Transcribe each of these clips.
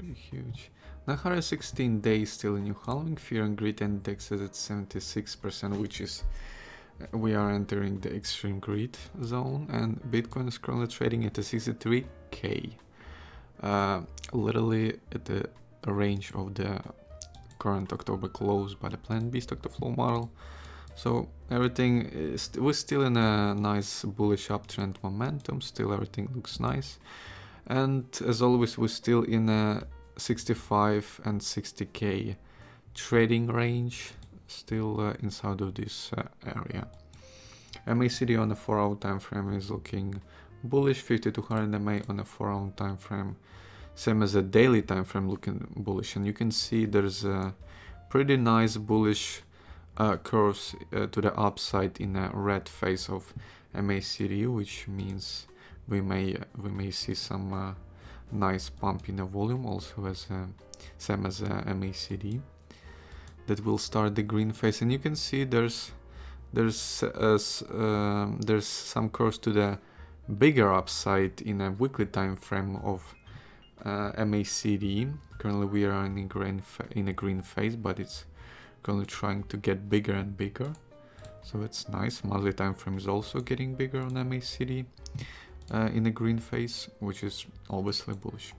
pretty huge. 916 days still in new halving. Fear and greed index is at 76%, which is we are entering the extreme greed zone, and Bitcoin is currently trading at a 63k, literally at the range of the current October close by the Planned Beast Octoflow model. So everything is we're still in a nice bullish uptrend momentum. Still everything looks nice, and as always we're still in a 65 and 60k trading range, still inside of this area. MACD on the 4-hour time frame is looking bullish. 5200 MA on a 4-hour time frame, same as a daily time frame, looking bullish. And you can see there's a pretty nice bullish curves to the upside in a red phase of MACD, which means we may see some nice pump in the volume, also as same as MACD. That will start the green phase, and you can see there's some curves to the bigger upside in a weekly time frame of MACD. Currently we are in a green phase, but it's currently trying to get bigger and bigger, so it's nice. Monthly time frame is also getting bigger on MACD in a green phase, which is obviously bullish.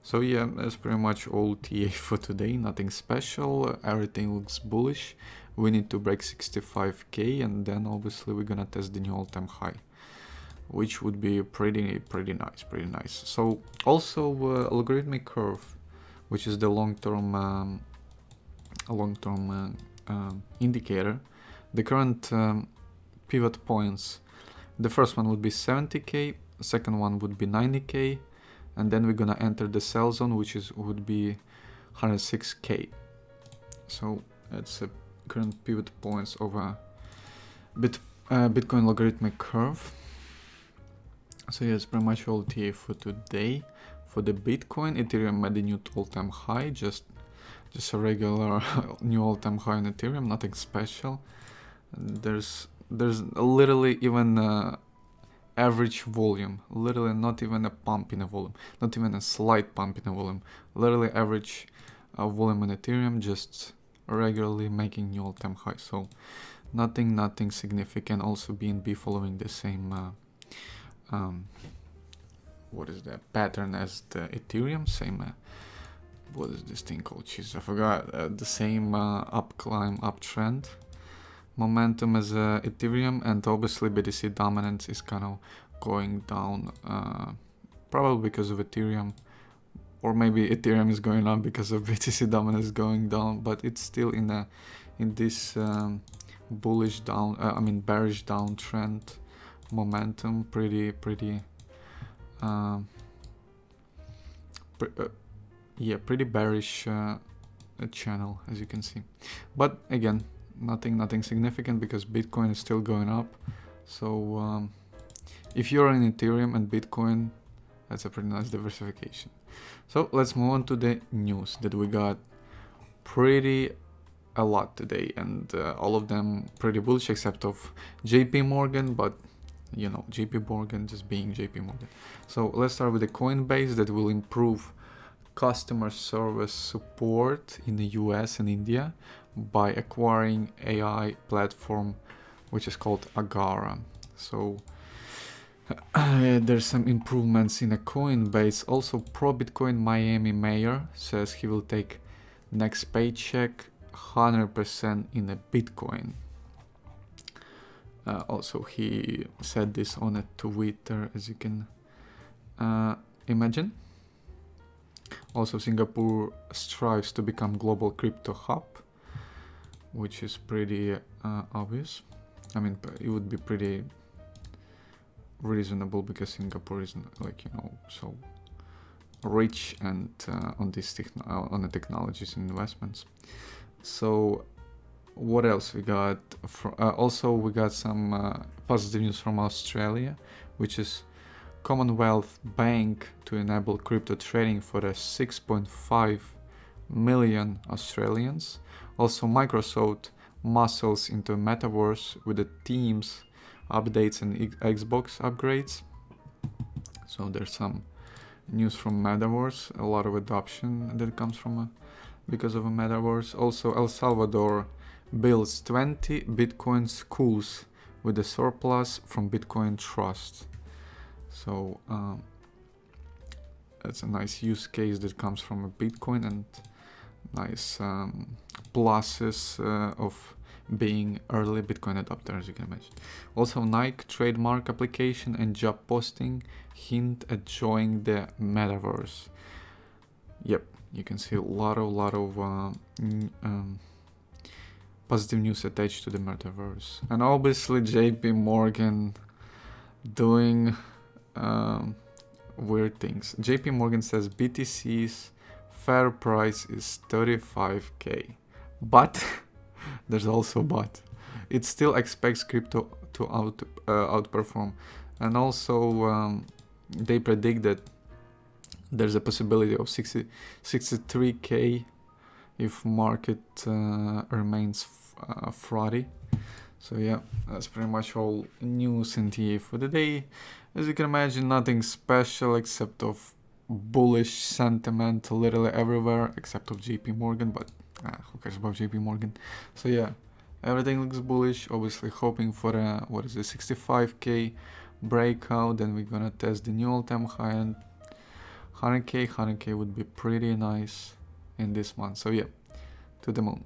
So yeah, that's pretty much all TA for today. Nothing special, everything looks bullish. We need to break 65k, and then obviously we're gonna test the new all-time high, which would be pretty nice. So also logarithmic curve, which is the long-term indicator. The current pivot points, the first one would be 70k, second one would be 90k, and then we're gonna enter the sell zone, which would be 106k. So that's a current pivot points of a Bitcoin logarithmic curve. So yeah, it's pretty much all TA for today. For the Bitcoin, Ethereum made a new all-time high, just a regular new all-time high in Ethereum, nothing special. There's literally even average volume, literally not even a pump in a volume, not even a slight pump in a volume, literally average volume in Ethereum, just regularly making new all-time high. So nothing significant. Also BNB following the same what is the pattern as the Ethereum, same what is this thing called? Jeez, I forgot. The same uptrend momentum as Ethereum, and obviously BTC dominance is kind of going down, probably because of Ethereum, or maybe Ethereum is going up because of BTC dominance going down, but it's still in this bullish down, bearish downtrend momentum, pretty bearish channel, as you can see. But again, nothing significant because Bitcoin is still going up. So if you're in Ethereum and Bitcoin, that's a pretty nice diversification. So let's move on to the news that we got a lot today, and all of them pretty bullish except of JP Morgan, but you know, JP Morgan just being JP Morgan. So let's start with the Coinbase that will improve customer service support in the US and India by acquiring AI platform which is called Agara. So there's some improvements in a Coinbase. Also, pro-Bitcoin Miami mayor says he will take next paycheck 100% in a Bitcoin. Also, he said this on a Twitter, as you can imagine. Also, Singapore strives to become global crypto hub, which is pretty obvious. I mean, it would be pretty reasonable because Singapore is, like, you know, so rich and on the technologies and investments. So what else we got? Also, we got some positive news from Australia, which is Commonwealth Bank to enable crypto trading for the 6.5 million Australians. Also, Microsoft muscles into metaverse with the Teams updates and Xbox upgrades. So there's some news from Metaverse, a lot of adoption that comes from because of a Metaverse. Also, El Salvador builds 20 Bitcoin schools with a surplus from Bitcoin Trust. So that's a nice use case that comes from a Bitcoin, and nice pluses of being early Bitcoin adopter, as you can imagine. Also, Nike trademark application and job posting hint at joining the Metaverse. Yep, you can see a lot of positive news attached to the Metaverse. And obviously JP Morgan doing weird things. JP Morgan says BTC's fair price is 35k, but there's also but. It still expects crypto to outperform, and also they predict that there's a possibility of 63k if market remains frothy. So yeah, that's pretty much all news and TA for the day. As you can imagine, nothing special except of bullish sentiment literally everywhere except of JP Morgan, but who cares about JP Morgan? So yeah, everything looks bullish, obviously hoping for a, 65k breakout. Then we're gonna test the new all-time high, and 100k would be pretty nice in this month. So yeah, to the moon.